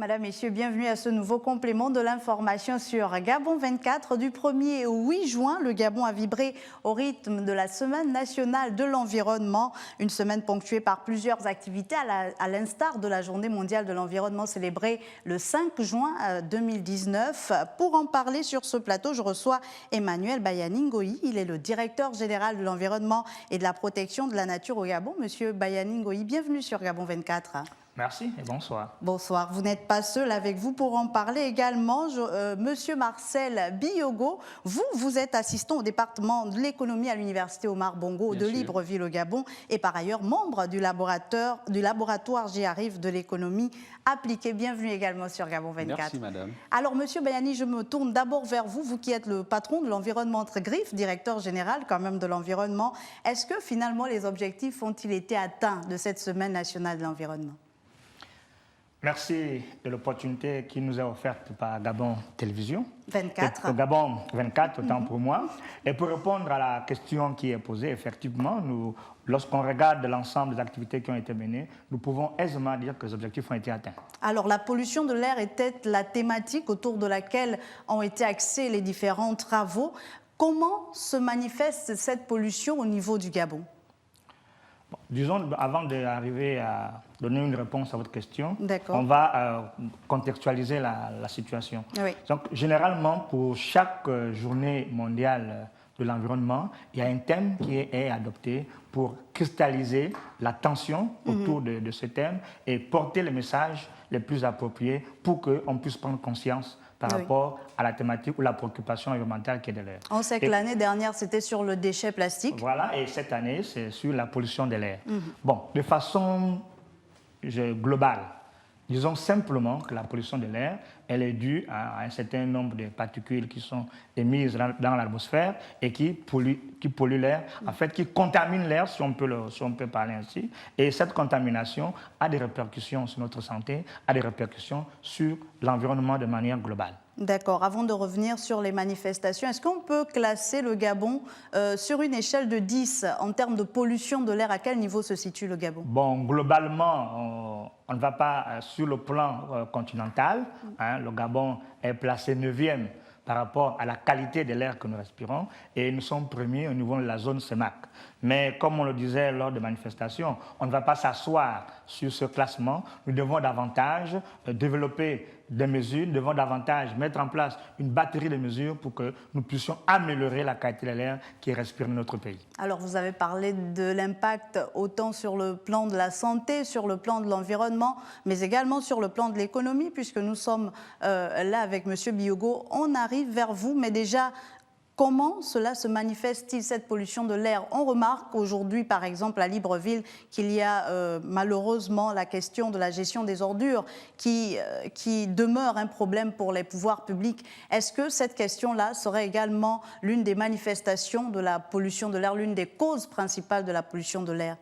Madame, Messieurs, bienvenue à ce nouveau complément de l'information sur Gabon 24. Du 1er au 8 juin, le Gabon a vibré au rythme de la Semaine nationale de l'environnement. Une semaine ponctuée par plusieurs activités, à l'instar de la Journée mondiale de l'environnement célébrée le 5 juin 2019. Pour en parler sur ce plateau, je reçois Emmanuel Bayani-Ngoï. Il est le directeur général de l'environnement et de la protection de la nature au Gabon. Monsieur Bayani-Ngoï, bienvenue sur Gabon 24. Merci et bonsoir. Bonsoir. Vous n'êtes pas seul avec vous pour en parler également. Monsieur Marcel Biogo, vous êtes assistant au département de l'économie à l'université Omar Bongo de Libreville au Gabon et par ailleurs membre du laboratoire J'y arrive de l'économie appliquée. Bienvenue également sur Gabon 24. Merci madame. Alors monsieur Bayani, je me tourne d'abord vers vous, vous qui êtes le patron de l'environnement entre griffes, directeur général quand même de l'environnement. Est-ce que finalement les objectifs ont-ils été atteints de cette semaine nationale de l'environnement? Merci de l'opportunité qui nous est offerte par Gabon Télévision. 24. Gabon 24, autant pour moi. Et pour répondre à la question qui est posée, effectivement, lorsqu'on regarde l'ensemble des activités qui ont été menées, nous pouvons aisément dire que les objectifs ont été atteints. Alors, la pollution de l'air était la thématique autour de laquelle ont été axés les différents travaux. Comment se manifeste cette pollution au niveau du Gabon? Disons, avant d'arriver à donner une réponse à votre question, on va contextualiser la situation. Oui. Donc, généralement, pour chaque journée mondiale de l'environnement, il y a un thème qui est adopté pour cristalliser l'attention autour de ce thème et porter les messages les plus appropriés pour qu'on puisse prendre conscience par rapport à la thématique ou la préoccupation environnementale qui est de l'air. On sait que l'année dernière, c'était sur le déchet plastique. Voilà, et cette année, c'est sur la pollution de l'air. Bon, de façon globale, disons simplement que la pollution de l'air, elle est due à un certain nombre de particules qui sont émises dans l'atmosphère et qui polluent l'air, en fait, qui contaminent l'air, si on peut parler ainsi. Et cette contamination a des répercussions sur notre santé, a des répercussions sur l'environnement de manière globale. D'accord. Avant de revenir sur les manifestations, est-ce qu'on peut classer le Gabon sur une échelle de 10 en termes de pollution de l'air? À quel niveau se situe le Gabon? Bon, globalement, on ne va pas sur le plan continental. Le Gabon est placé 9e par rapport à la qualité de l'air que nous respirons et nous sommes premiers au niveau de la zone CEMAC. Mais comme on le disait lors des manifestations, on ne va pas s'asseoir sur ce classement. Nous devons davantage développer des mesures, nous devons davantage mettre en place une batterie de mesures pour que nous puissions améliorer la qualité de l'air qui respire dans notre pays. Alors, vous avez parlé de l'impact autant sur le plan de la santé, sur le plan de l'environnement, mais également sur le plan de l'économie, puisque nous sommes là avec M. Biogo. On arrive vers vous, mais déjà, comment cela se manifeste-t-il, cette pollution de l'air? On remarque aujourd'hui, par exemple, à Libreville, qu'il y a malheureusement la question de la gestion des ordures qui demeure un problème pour les pouvoirs publics. Est-ce que cette question-là serait également l'une des manifestations de la pollution de l'air, l'une des causes principales de la pollution de l'air?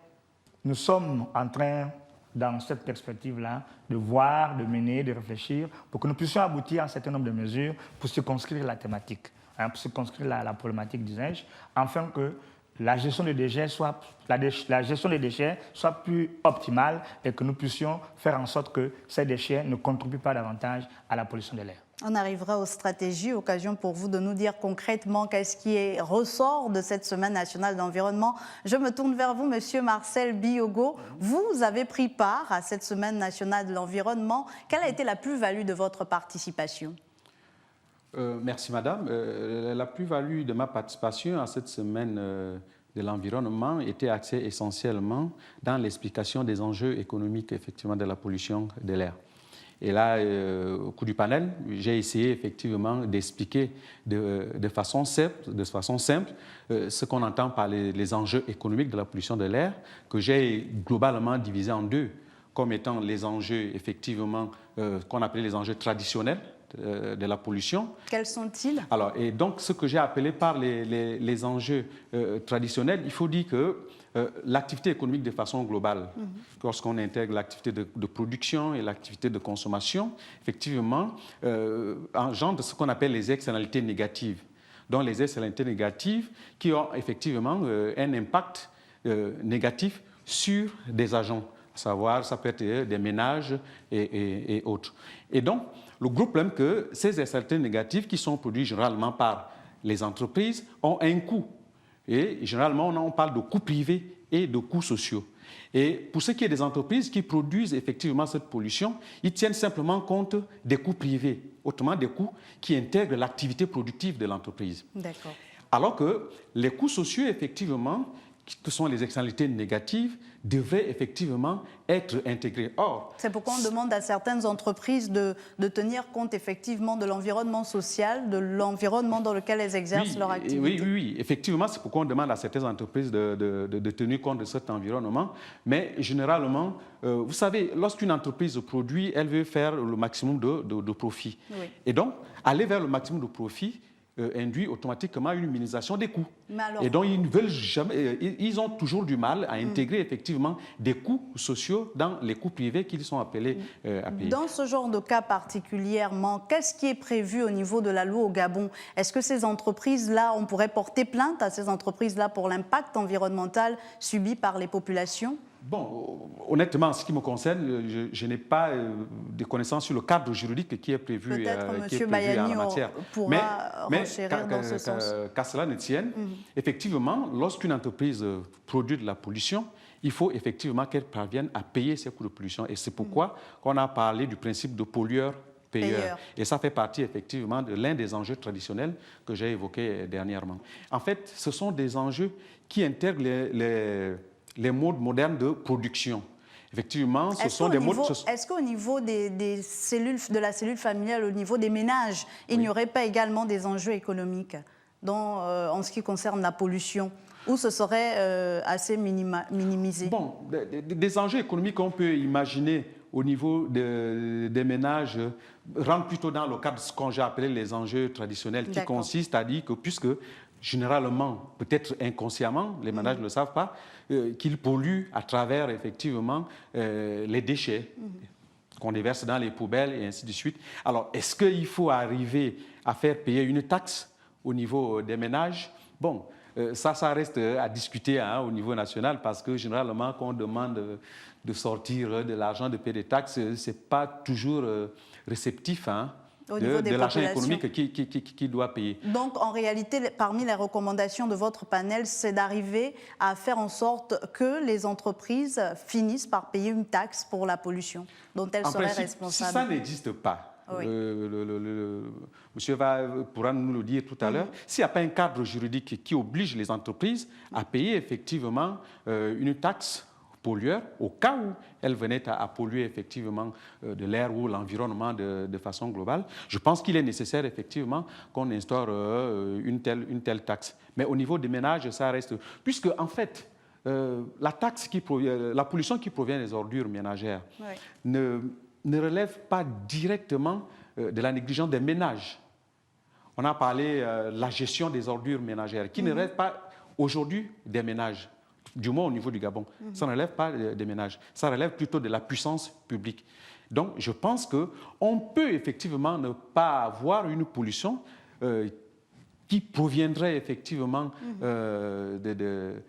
Nous sommes en train, dans cette perspective-là, de voir, de mener, de réfléchir pour que nous puissions aboutir à un certain nombre de mesures pour circonscrire la thématique. Pour circonscrire la problématique, disais-je, afin que la gestion des déchets soit plus optimale et que nous puissions faire en sorte que ces déchets ne contribuent pas davantage à la pollution de l'air. On arrivera aux stratégies, occasion pour vous de nous dire concrètement qu'est-ce qui ressort de cette Semaine nationale d'environnement. Je me tourne vers vous, Monsieur Marcel Biogo. Vous avez pris part à cette Semaine nationale de l'environnement. Quelle a été la plus-value de votre participation ? Merci madame. La plus-value de ma participation à cette semaine de l'environnement était axée essentiellement dans l'explication des enjeux économiques effectivement de la pollution de l'air. Et là, au cours du panel, j'ai essayé effectivement d'expliquer de façon simple ce qu'on entend par les enjeux économiques de la pollution de l'air, que j'ai globalement divisé en deux, comme étant les enjeux effectivement qu'on appelait les enjeux traditionnels de la pollution. Quels sont-ils? Alors, et donc, ce que j'ai appelé par les enjeux traditionnels, il faut dire que l'activité économique de façon globale, lorsqu'on intègre l'activité de production et l'activité de consommation, effectivement, engendre ce qu'on appelle les externalités négatives. Donc, les externalités négatives qui ont effectivement un impact négatif sur des agents à savoir, ça peut être des ménages et autres. Et donc, le gros problème que ces incertitudes négatives qui sont produites généralement par les entreprises ont un coût. Et généralement, on parle de coûts privés et de coûts sociaux. Et pour ce qui est des entreprises qui produisent effectivement cette pollution, ils tiennent simplement compte des coûts privés, autrement des coûts qui intègrent l'activité productive de l'entreprise. D'accord. Alors que les coûts sociaux, effectivement, que sont les externalités négatives, devraient effectivement être intégrés. Or, c'est pourquoi on demande à certaines entreprises de tenir compte effectivement de l'environnement social, de l'environnement dans lequel elles exercent leur activité. Oui, effectivement, c'est pourquoi on demande à certaines entreprises de tenir compte de cet environnement. Mais généralement, vous savez, lorsqu'une entreprise produit, elle veut faire le maximum de profit. Oui. Et donc, aller vers le maximum de profit induit automatiquement une minimisation des coûts. Alors, et donc, ils ne veulent jamais, ils ont toujours du mal à intégrer effectivement des coûts sociaux dans les coûts privés qu'ils sont appelés à payer. Dans ce genre de cas particulièrement, qu'est-ce qui est prévu au niveau de la loi au Gabon? Est-ce que ces entreprises-là, on pourrait porter plainte à ces entreprises-là pour l'impact environnemental subi par les populations? Bon, honnêtement, en ce qui me concerne, je n'ai pas de connaissances sur le cadre juridique qui est prévu, peut-être M. Bayani pourra renchérir dans ce sens. Qu'à cela ne tienne, effectivement, lorsqu'une entreprise produit de la pollution, il faut effectivement qu'elle parvienne à payer ses coûts de pollution. Et c'est pourquoi on a parlé du principe de pollueur-payeur. Et ça fait partie effectivement de l'un des enjeux traditionnels que j'ai évoqués dernièrement. En fait, ce sont des enjeux qui intègrent les modes modernes de production. Effectivement, ce sont des modes... Est-ce qu'au niveau des cellules, de la cellule familiale, au niveau des ménages, il n'y aurait pas également des enjeux économiques en ce qui concerne la pollution, ou ce serait assez minimisé? Bon, des enjeux économiques qu'on peut imaginer au niveau des ménages rentrent plutôt dans le cadre de ce qu'on j'ai appelé les enjeux traditionnels, qui consistent à dire que puisque généralement, peut-être inconsciemment, les ménages ne le savent pas, qu'ils polluent à travers effectivement les déchets qu'on déverse dans les poubelles et ainsi de suite. Alors, est-ce qu'il faut arriver à faire payer une taxe au niveau des ménages? Bon, ça reste à discuter au niveau national parce que généralement, quand on demande de sortir de l'argent, de payer des taxes, ce n'est pas toujours réceptif, de l'argent économique qui doit payer. Donc, en réalité, parmi les recommandations de votre panel, c'est d'arriver à faire en sorte que les entreprises finissent par payer une taxe pour la pollution dont elles seraient responsables. Si ça n'existe pas, monsieur pourra nous le dire tout à l'heure, s'il n'y a pas un cadre juridique qui oblige les entreprises à payer effectivement une taxe pollueur au cas où elle venait à polluer effectivement de l'air ou l'environnement de façon globale, je pense qu'il est nécessaire effectivement qu'on instaure une telle taxe. Mais au niveau des ménages, ça reste... Puisque en fait, la pollution qui provient des ordures ménagères ne relève pas directement de la négligence des ménages. On a parlé de la gestion des ordures ménagères qui ne relève pas aujourd'hui des ménages. Du moins au niveau du Gabon. Ça ne relève pas des ménages, ça relève plutôt de la puissance publique. Donc, je pense qu'on peut effectivement ne pas avoir une pollution qui proviendrait effectivement de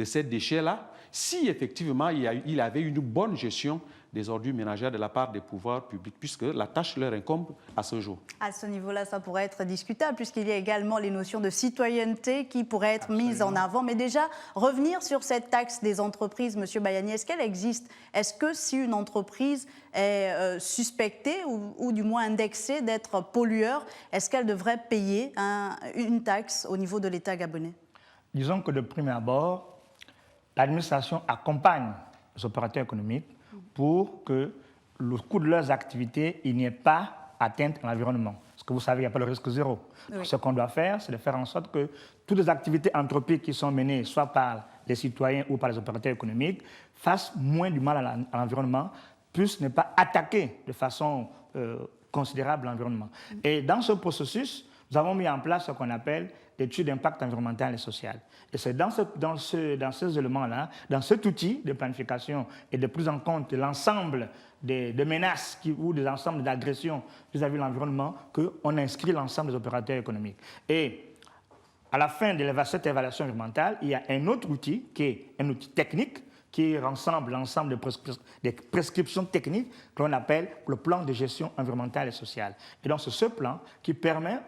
ces déchets-là, si effectivement il y avait une bonne gestion des ordures ménagères de la part des pouvoirs publics, puisque la tâche leur incombe à ce jour. À ce niveau-là, ça pourrait être discutable, puisqu'il y a également les notions de citoyenneté qui pourraient être mises en avant. Mais déjà, revenir sur cette taxe des entreprises, M. Bayani, est-ce qu'elle existe? Est-ce que si une entreprise est suspectée ou du moins indexée d'être pollueur, est-ce qu'elle devrait payer une taxe au niveau de l'État gabonais? Disons que de prime abord, l'administration accompagne les opérateurs économiques pour que le coût de leurs activités, il n'y ait pas atteinte à l'environnement. Parce que vous savez, il n'y a pas le risque zéro. Oui. Ce qu'on doit faire, c'est de faire en sorte que toutes les activités anthropiques qui sont menées, soit par les citoyens ou par les opérateurs économiques, fassent moins du mal à l'environnement, puissent ne pas attaquer de façon considérable l'environnement. Et dans ce processus, nous avons mis en place ce qu'on appelle l'étude d'impact environnemental et social. Et c'est dans ces éléments-là, dans cet outil de planification et de prise en compte de l'ensemble des menaces ou de l'ensemble d'agressions vis-à-vis de l'environnement qu'on inscrit l'ensemble des opérateurs économiques. Et à la fin de cette évaluation environnementale, il y a un autre outil qui est un outil technique qui rassemble l'ensemble des prescriptions techniques que l'on appelle le plan de gestion environnementale et sociale. Et donc, c'est ce plan qui permet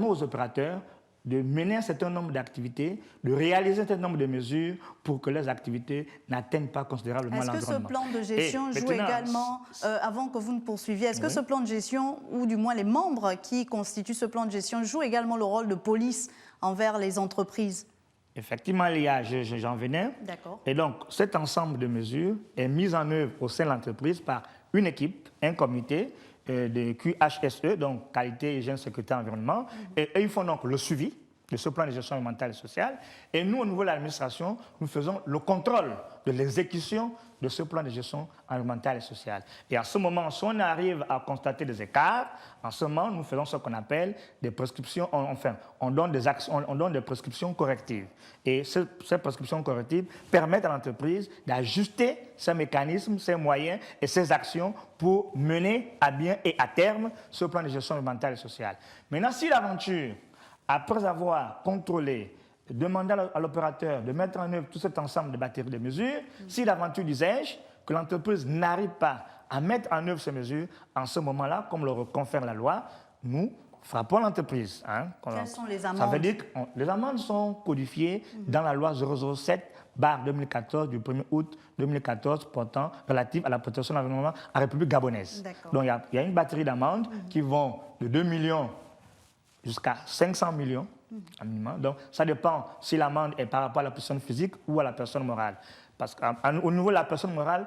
aux opérateurs de mener un certain nombre d'activités, de réaliser un certain nombre de mesures pour que les activités n'atteignent pas considérablement l'environnement. Est-ce que ce plan de gestion joue également, avant que vous ne poursuiviez, est-ce que ce plan de gestion, ou du moins les membres qui constituent ce plan de gestion, jouent également le rôle de police envers les entreprises? Effectivement, j'en venais. D'accord. Et donc, cet ensemble de mesures est mis en œuvre au sein de l'entreprise par une équipe, un comité de QHSE, donc qualité, hygiène, sécurité, environnement. Et ils font donc le suivi de ce plan de gestion environnementale et sociale. Et nous, au niveau de l'administration, nous faisons le contrôle de l'exécution de ce plan de gestion environnementale et sociale. Et à ce moment, si on arrive à constater des écarts, en ce moment, nous faisons ce qu'on appelle des prescriptions, enfin, on donne des prescriptions correctives. Et ces prescriptions correctives permettent à l'entreprise d'ajuster ses mécanismes, ses moyens et ses actions pour mener à bien et à terme ce plan de gestion environnementale et sociale. Maintenant, si l'aventure, après avoir contrôlé, demandé à l'opérateur de mettre en œuvre tout cet ensemble de batteries de mesures, si l'aventure, disais-je, que l'entreprise n'arrive pas à mettre en œuvre ces mesures, en ce moment-là, comme le confère la loi, nous frappons l'entreprise. Quelles sont les amendes? Ça veut dire que les amendes sont codifiées dans la loi 007/2014 du 1er août 2014 portant relative à la protection de l'environnement en République gabonaise. Donc il y a une batterie d'amendes qui vont de 2 millions jusqu'à 500 millions. Donc, ça dépend si l'amende est par rapport à la personne physique ou à la personne morale. Parce qu'au niveau de la personne morale,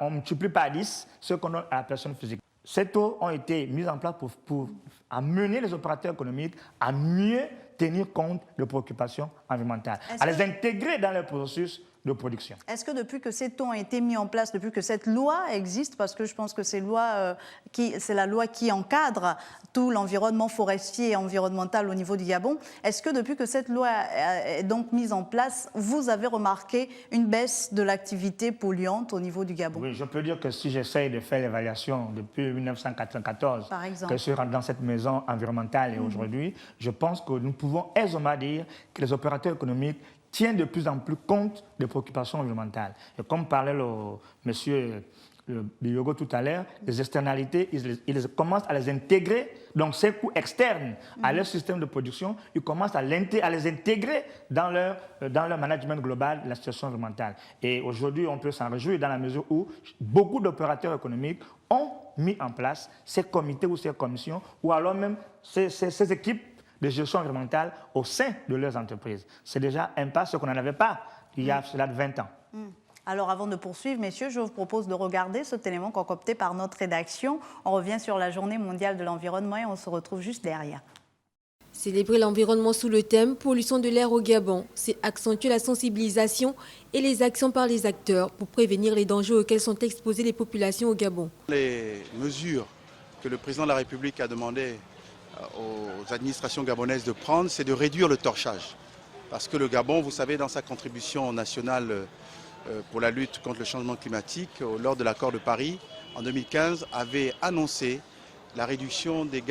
on multiplie par 10 ce qu'on donne à la personne physique. Ces taux ont été mis en place pour amener les opérateurs économiques à mieux tenir compte de préoccupations environnementales, à les intégrer dans le processus de production. Est-ce que depuis que ces taux ont été mis en place, depuis que cette loi existe, parce que je pense que c'est la loi qui encadre tout l'environnement forestier et environnemental au niveau du Gabon, est-ce que depuis que cette loi est donc mise en place, vous avez remarqué une baisse de l'activité polluante au niveau du Gabon? Oui, je peux dire que si j'essaye de faire l'évaluation depuis 1994, par exemple, que je rentre dans cette maison environnementale et aujourd'hui, je pense que nous pouvons aisément dire que les opérateurs économiques tiennent de plus en plus compte des préoccupations environnementales. Et comme parlait le monsieur Biyogo tout à l'heure, les externalités, ils commencent à les intégrer, donc ces coûts externes à leur système de production, ils commencent à les intégrer dans leur management global de la situation environnementale. Et aujourd'hui, on peut s'en réjouir dans la mesure où beaucoup d'opérateurs économiques ont mis en place ces comités ou ces commissions, ou alors même ces équipes de gestion environnementale au sein de leurs entreprises. C'est déjà un pas, ce qu'on n'en avait pas il y a cela de 20 ans. Alors avant de poursuivre, messieurs, je vous propose de regarder cet élément concocté par notre rédaction. On revient sur la Journée mondiale de l'environnement et on se retrouve juste derrière. Célébrer l'environnement sous le thème « Pollution de l'air au Gabon », c'est accentuer la sensibilisation et les actions par les acteurs pour prévenir les dangers auxquels sont exposées les populations au Gabon. Les mesures que le président de la République a demandé aux administrations gabonaises de prendre, c'est de réduire le torchage. Parce que le Gabon, vous savez, dans sa contribution nationale pour la lutte contre le changement climatique, lors de l'accord de Paris, en 2015, avait annoncé la réduction des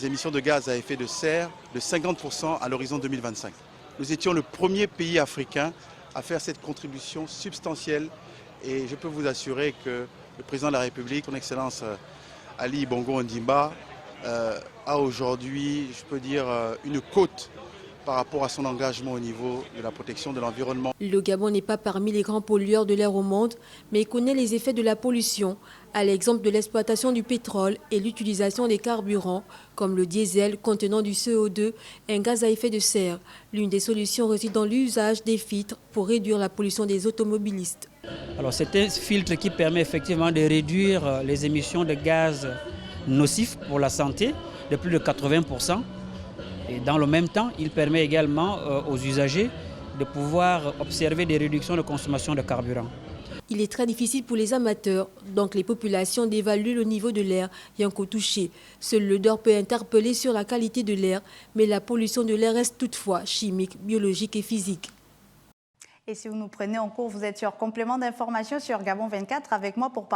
émissions de gaz à effet de serre de 50% à l'horizon 2025. Nous étions le premier pays africain à faire cette contribution substantielle et je peux vous assurer que le président de la République, son Excellence Ali Bongo Ondimba, a aujourd'hui, je peux dire, une cote par rapport à son engagement au niveau de la protection de l'environnement. Le Gabon n'est pas parmi les grands pollueurs de l'air au monde, mais il connaît les effets de la pollution, à l'exemple de l'exploitation du pétrole et l'utilisation des carburants, comme le diesel contenant du CO2, un gaz à effet de serre. L'une des solutions réside dans l'usage des filtres pour réduire la pollution des automobilistes. Alors c'est un filtre qui permet effectivement de réduire les émissions de gaz nocifs pour la santé de plus de 80%. Et dans le même temps, il permet également aux usagers de pouvoir observer des réductions de consommation de carburant. Il est très difficile pour les amateurs, donc les populations, d'évaluer le niveau de l'air Yanko touché. Seule l'odeur peut interpeller sur la qualité de l'air, mais la pollution de l'air reste toutefois chimique, biologique et physique. Et si vous nous prenez en cours, vous êtes sur Complément d'information sur Gabon 24 avec moi pour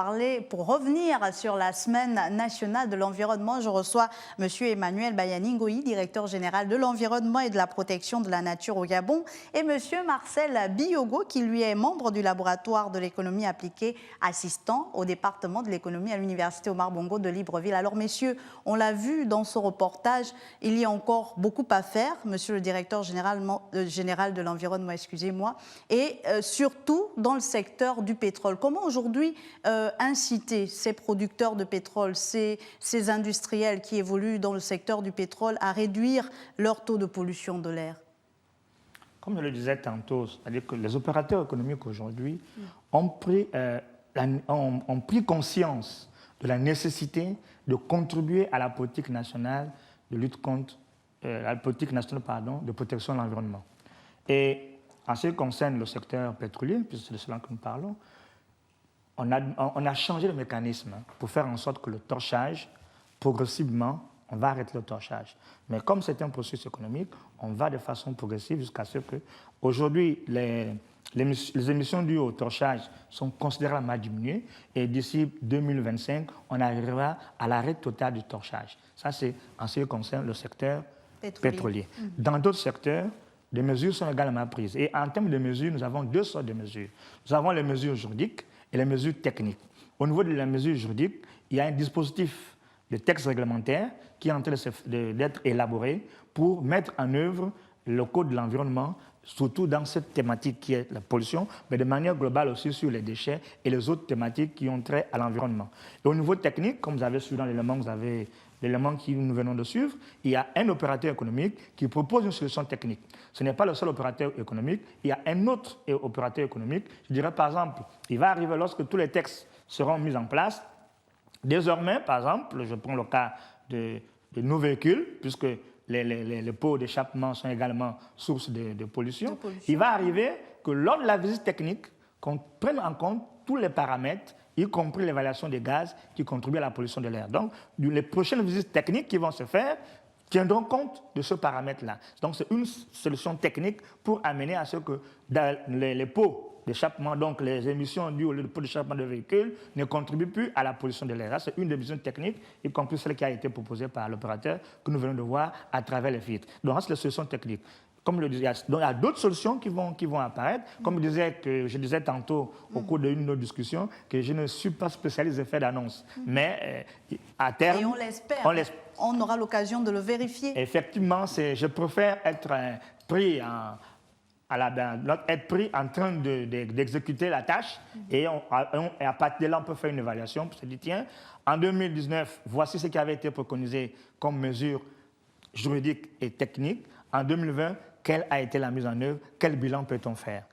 revenir sur la semaine nationale de l'environnement. Je reçois M. Emmanuel Bayani Ngoyi, directeur général de l'environnement et de la protection de la nature au Gabon, et M. Marcel Biyogo, qui lui est membre du laboratoire de l'économie appliquée, assistant au département de l'économie à l'université Omar Bongo de Libreville. Alors messieurs, on l'a vu dans ce reportage, il y a encore beaucoup à faire, monsieur le directeur général de l'environnement, excusez-moi, et surtout dans le secteur du pétrole. Comment aujourd'hui inciter ces producteurs de pétrole, ces industriels qui évoluent dans le secteur du pétrole à réduire leur taux de pollution de l'air? Comme je le disais tantôt, c'est-à-dire que les opérateurs économiques aujourd'hui ont pris conscience de la nécessité de contribuer à la politique nationale de lutte contre la politique nationale de protection de l'environnement. Et en ce qui concerne le secteur pétrolier, puisque c'est de cela que nous parlons, on a changé le mécanisme pour faire en sorte que le torchage, progressivement, on va arrêter le torchage. Mais comme c'est un processus économique, on va de façon progressive jusqu'à ce que, aujourd'hui, les émissions dues au torchage sont considérablement diminuées et d'ici 2025, on arrivera à l'arrêt total du torchage. Ça, c'est en ce qui concerne le secteur pétrolier. Dans d'autres secteurs, des mesures sont également prises. Et en termes de mesures, nous avons deux sortes de mesures. Nous avons les mesures juridiques et les mesures techniques. Au niveau de la mesure juridique, il y a un dispositif de texte réglementaire qui est en train d'être élaboré pour mettre en œuvre le Code de l'environnement, surtout dans cette thématique qui est la pollution, mais de manière globale aussi sur les déchets et les autres thématiques qui ont trait à l'environnement. Et au niveau technique, comme vous avez suivi dans l'élément que nous venons de suivre, il y a un opérateur économique qui propose une solution technique. Ce n'est pas le seul opérateur économique, il y a un autre opérateur économique. Je dirais par exemple, il va arriver lorsque tous les textes seront mis en place. Désormais, par exemple, je prends le cas de nos véhicules, puisque les pots d'échappement sont également source de pollution. Il va arriver que lors de la visite technique, qu'on prenne en compte tous les paramètres, y compris l'évaluation des gaz qui contribuent à la pollution de l'air. Donc, les prochaines visites techniques qui vont se faire tiendront compte de ce paramètre-là. Donc, c'est une solution technique pour amener à ce que dans les pots d'échappement, donc les émissions dues au pot d'échappement de véhicules, ne contribuent plus à la pollution de l'air. C'est une des mesures techniques, y compris celle qui a été proposée par l'opérateur que nous venons de voir à travers les filtres. Donc, c'est la solution technique. Comme je le disais, il y a d'autres solutions qui vont apparaître. Comme je disais tantôt au cours d'une autre discussion, que je ne suis pas spécialiste des faits d'annonce. Mais à terme... Et on l'espère. On aura l'occasion de le vérifier. Effectivement, je préfère être pris en train d'exécuter la tâche et à partir de là, on peut faire une évaluation pour se dire, tiens, en 2019, voici ce qui avait été préconisé comme mesure juridique et technique. En 2020, quelle a été la mise en œuvre? Quel bilan peut-on faire?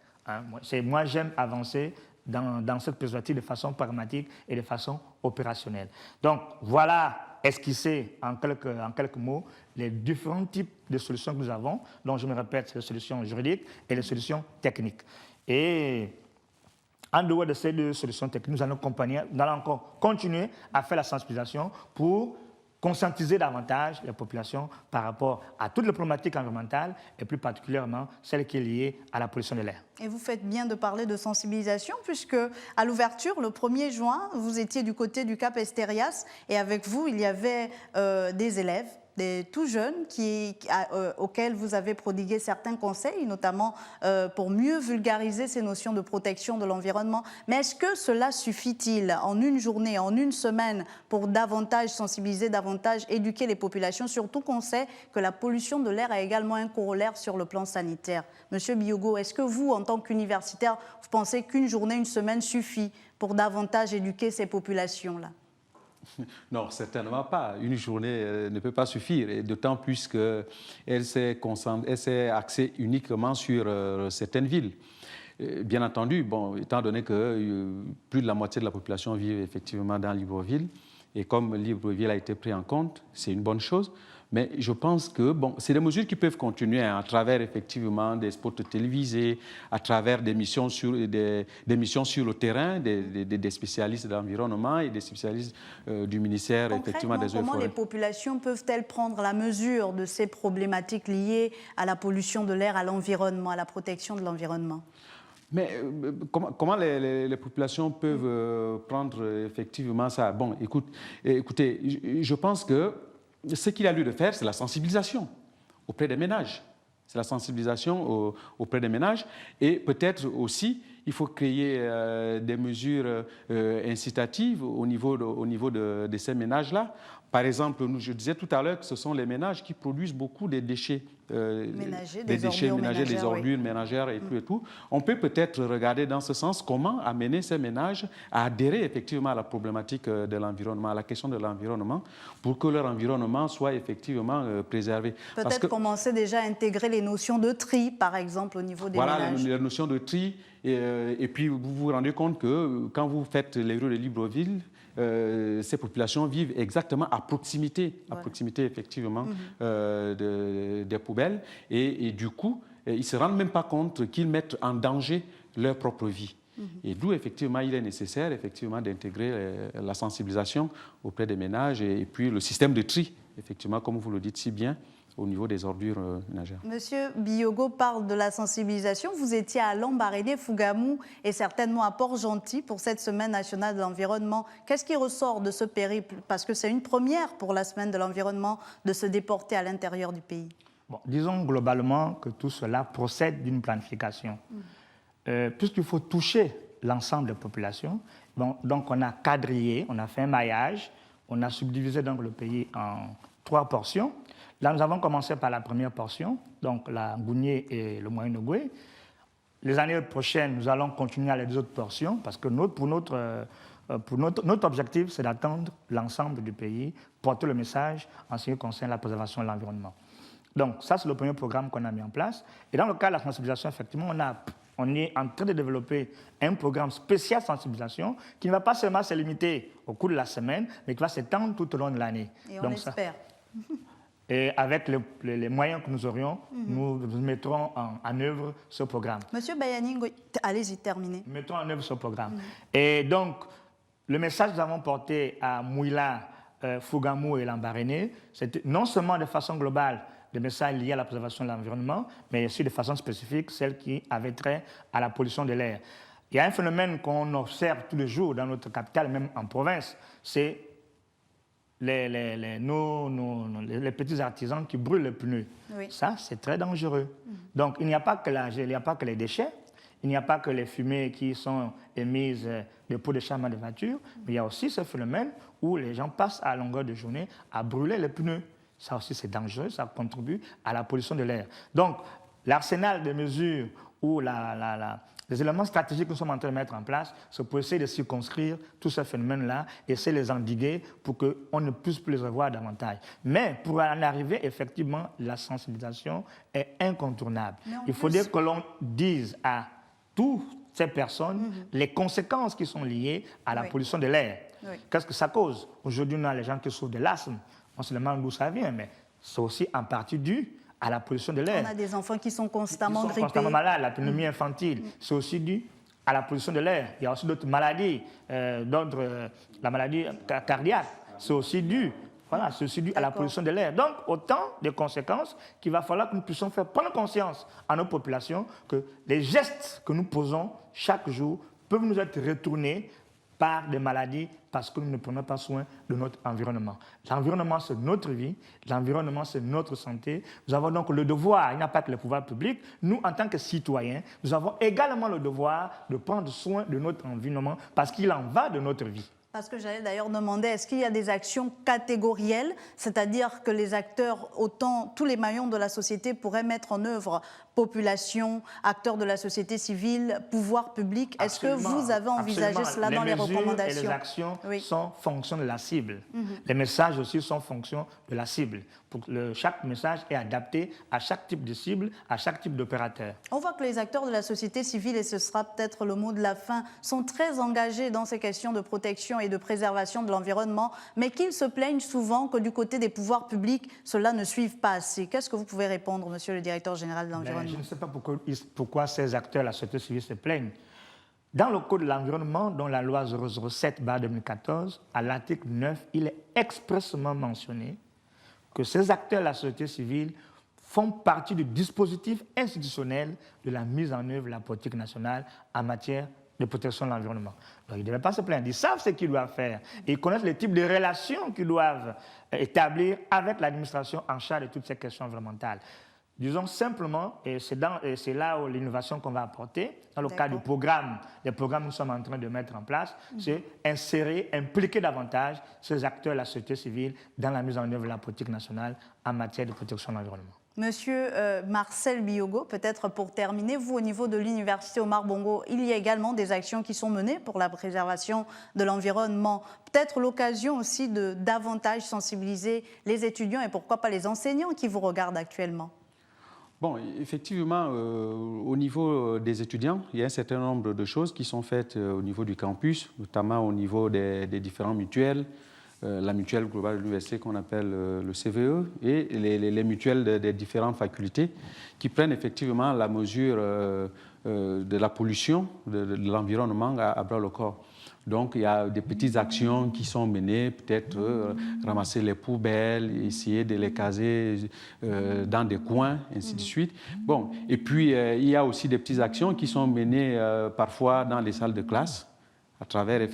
Moi, j'aime avancer dans cette perspective de façon pragmatique et de façon opérationnelle. Donc, voilà esquisser en quelques mots les différents types de solutions que nous avons, dont je me répète, c'est les solutions juridiques et les solutions techniques. Et en dehors de ces deux solutions techniques, nous allons encore continuer à faire la sensibilisation pour conscientiser davantage les populations par rapport à toutes les problématiques environnementales et plus particulièrement celle qui est liée à la pollution de l'air. Et vous faites bien de parler de sensibilisation puisque à l'ouverture, le 1er juin, vous étiez du côté du Cap Esterias et avec vous, il y avait des élèves, des tout jeunes auxquels vous avez prodigué certains conseils, notamment pour mieux vulgariser ces notions de protection de l'environnement. Mais est-ce que cela suffit-il en une journée, en une semaine, pour davantage sensibiliser, davantage éduquer les populations, surtout qu'on sait que la pollution de l'air a également un corollaire sur le plan sanitaire? Monsieur Biyogo, est-ce que vous, en tant qu'universitaire, vous pensez qu'une journée, une semaine suffit pour davantage éduquer ces populations-là? Non, certainement pas. Une journée ne peut pas suffire, et d'autant plus qu'elle s'est axée uniquement sur certaines villes. Bien entendu, étant donné que plus de la moitié de la population vit effectivement dans Libreville, et comme Libreville a été pris en compte, c'est une bonne chose. Mais je pense que c'est des mesures qui peuvent continuer à travers effectivement des spots télévisés, à travers des missions sur le terrain, des spécialistes de l'environnement et des spécialistes du ministère effectivement des Eaux et Forêts. Comment les populations peuvent-elles prendre la mesure de ces problématiques liées à la pollution de l'air, à l'environnement, à la protection de l'environnement? Mais comment les populations peuvent prendre effectivement ça? Bon, écoutez, je pense que ce qu'il y a lieu de faire, c'est la sensibilisation auprès des ménages. C'est la sensibilisation auprès des ménages. Et peut-être aussi, il faut créer des mesures incitatives au niveau de ces ménages-là. Par exemple, je disais tout à l'heure que ce sont les ménages qui produisent beaucoup des déchets ménagers, des déchets ménagers, des ordures oui. ménagères et tout et tout. On peut peut-être regarder dans ce sens comment amener ces ménages à adhérer effectivement à la problématique de l'environnement, à la question de l'environnement, pour que leur environnement soit effectivement préservé. Peut-être commencer déjà à intégrer les notions de tri, par exemple, au niveau des ménages. Voilà, la notion de tri. Et puis, vous vous rendez compte que quand vous faites les rues de Libreville, ces populations vivent exactement à proximité effectivement des poubelles. Et du coup, ils ne se rendent même pas compte qu'ils mettent en danger leur propre vie. Et d'où, effectivement, il est nécessaire effectivement d'intégrer la sensibilisation auprès des ménages et puis le système de tri, effectivement, comme vous le dites si bien, au niveau des ordures ménagères. Monsieur Biyogo parle de la sensibilisation. Vous étiez à Lambaréné, Fougamou et certainement à Port-Gentil pour cette Semaine nationale de l'environnement. Qu'est-ce qui ressort de ce périple? Parce que c'est une première pour la Semaine de l'environnement de se déporter à l'intérieur du pays. Bon, disons globalement que tout cela procède d'une planification. Puisqu'il faut toucher l'ensemble des populations, bon, donc on a quadrillé, on a fait un maillage, on a subdivisé donc le pays en 3 portions. Là, nous avons commencé par la première portion, donc la Gounié et le Moyen-Nogoué. Les années prochaines, nous allons continuer à les 2 autres portions, parce que notre objectif, c'est d'atteindre l'ensemble du pays, porter le message en ce qui concerne la préservation de l'environnement. Donc, ça, c'est le premier programme qu'on a mis en place. Et dans le cas de la sensibilisation, effectivement, on est en train de développer un programme spécial sensibilisation qui ne va pas seulement se limiter au cours de la semaine, mais qui va s'étendre tout au long de l'année. Et on l'espère. Et avec les moyens que nous aurions, nous mettrons en œuvre ce programme. Monsieur Bayaningo, allez-y, terminez. Nous mettrons en œuvre ce programme. Et donc, le message que nous avons porté à Mouila, Fougamou et Lambaréné, c'était non seulement de façon globale des messages liés à la préservation de l'environnement, mais aussi de façon spécifique, celles qui avaient trait à la pollution de l'air. Il y a un phénomène qu'on observe tous les jours dans notre capitale, même en province, c'est les petits artisans qui brûlent les pneus. Oui. Ça, c'est très dangereux. Donc, il n'y a pas que les déchets, il n'y a pas que les fumées qui sont émises des pots de charbon de voiture, mais il y a aussi ce phénomène où les gens passent à longueur de journée à brûler les pneus. Ça aussi, c'est dangereux, ça contribue à la pollution de l'air. Donc, l'arsenal de mesures ou les éléments stratégiques que nous sommes en train de mettre en place, c'est pour essayer de circonscrire tous ces phénomènes-là, essayer de les endiguer pour qu'on ne puisse plus les revoir davantage. Mais pour en arriver, effectivement, la sensibilisation est incontournable. Il faudrait que l'on dise à toutes ces personnes les conséquences qui sont liées à la pollution de l'air. Qu'est-ce que ça cause? Aujourd'hui, on a les gens qui souffrent de l'asthme. On se demande d'où ça vient, mais c'est aussi en partie dû à la pollution de l'air. On a des enfants qui sont constamment grippés. Constamment malades, la pneumonie infantile, c'est aussi dû à la pollution de l'air. Il y a aussi d'autres maladies, la maladie cardiaque, c'est aussi dû. Voilà, c'est aussi dû à la pollution de l'air. Donc, autant de conséquences qu'il va falloir que nous puissions faire prendre conscience à nos populations que les gestes que nous posons chaque jour peuvent nous être retournés par des maladies parce que nous ne prenons pas soin de notre environnement. L'environnement, c'est notre vie. L'environnement, c'est notre santé. Nous avons donc le devoir, il n'y a pas que les pouvoirs publics, nous, en tant que citoyens, nous avons également le devoir de prendre soin de notre environnement parce qu'il en va de notre vie. Parce que j'allais d'ailleurs demander, est-ce qu'il y a des actions catégorielles, c'est-à-dire que les acteurs, autant tous les maillons de la société pourraient mettre en œuvre, population, acteurs de la société civile, pouvoir public. Est-ce que vous avez envisagé cela dans les recommandations? Et les actions sont fonction de la cible. Les messages aussi sont fonction de la cible. Pour que chaque message est adapté à chaque type de cible, à chaque type d'opérateur. On voit que les acteurs de la société civile, et ce sera peut-être le mot de la fin, sont très engagés dans ces questions de protection et de préservation de l'environnement, mais qu'ils se plaignent souvent que du côté des pouvoirs publics, cela ne suive pas assez. Qu'est-ce que vous pouvez répondre, monsieur le directeur général de l'environnement? Je ne sais pas pourquoi ces acteurs de la société civile se plaignent. Dans le Code de l'environnement, dont la loi 007/2014, à l'article 9, il est expressément mentionné que ces acteurs de la société civile font partie du dispositif institutionnel de la mise en œuvre de la politique nationale en matière de protection de l'environnement. Donc, ils ne devaient pas se plaindre. Ils savent ce qu'ils doivent faire. Ils connaissent les types de relations qu'ils doivent établir avec l'administration en charge de toutes ces questions environnementales. Disons simplement, et c'est là où l'innovation qu'on va apporter, dans le cadre du programme, des programmes que nous sommes en train de mettre en place, c'est insérer, impliquer davantage ces acteurs de la société civile dans la mise en œuvre de la politique nationale en matière de protection de l'environnement. Monsieur Marcel Biogo, peut-être pour terminer, vous, au niveau de l'Université Omar Bongo, il y a également des actions qui sont menées pour la préservation de l'environnement. Peut-être l'occasion aussi de davantage sensibiliser les étudiants et pourquoi pas les enseignants qui vous regardent actuellement. Bon, effectivement, au niveau des étudiants, il y a un certain nombre de choses qui sont faites au niveau du campus, notamment au niveau des différents mutuelles, la mutuelle globale de l'université qu'on appelle le CVE et les mutuelles des différentes facultés qui prennent effectivement la mesure de la pollution de l'environnement à bras le corps. Donc, il y a des petites actions qui sont menées, peut-être ramasser les poubelles, essayer de les caser dans des coins, ainsi de suite. Bon, et puis, il y a aussi des petites actions qui sont menées parfois dans les salles de classe, à travers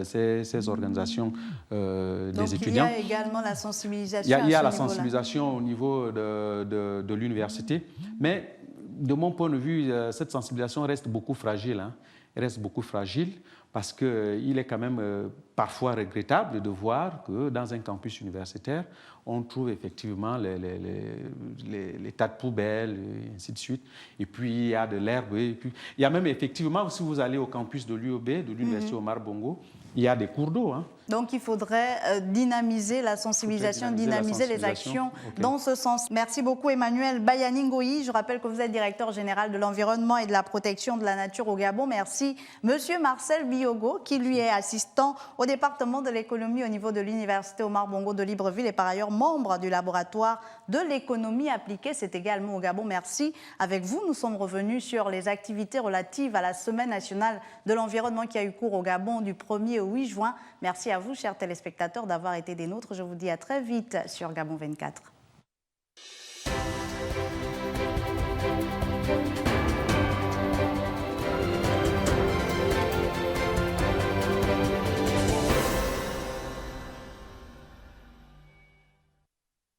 ces organisations des étudiants. Donc, il y a également la sensibilisation Il y a la sensibilisation au niveau de l'université, mais de mon point de vue, cette sensibilisation reste beaucoup fragile. Hein. Elle reste beaucoup fragile parce qu'il est quand même parfois regrettable de voir que dans un campus universitaire, on trouve effectivement les tas de poubelles, et ainsi de suite. Et puis, il y a de l'herbe. Et puis, il y a même effectivement, si vous allez au campus de l'UOB, de l'Université Omar Bongo, il y a des cours d'eau. Hein. Donc, il faudrait dynamiser la sensibilisation, dynamiser les actions dans ce sens. Merci beaucoup, Emmanuel Bayaningoyi. Je rappelle que vous êtes directeur général de l'environnement et de la protection de la nature au Gabon. Merci, Monsieur Marcel Biogo, qui lui est assistant au département de l'économie au niveau de l'Université Omar Bongo de Libreville et par ailleurs membre du laboratoire de l'économie appliquée. C'est également au Gabon. Merci. Avec vous, nous sommes revenus sur les activités relatives à la Semaine nationale de l'environnement qui a eu cours au Gabon du 1er au 8 juin. Merci à vous, chers téléspectateurs, d'avoir été des nôtres. Je vous dis à très vite sur Gabon 24.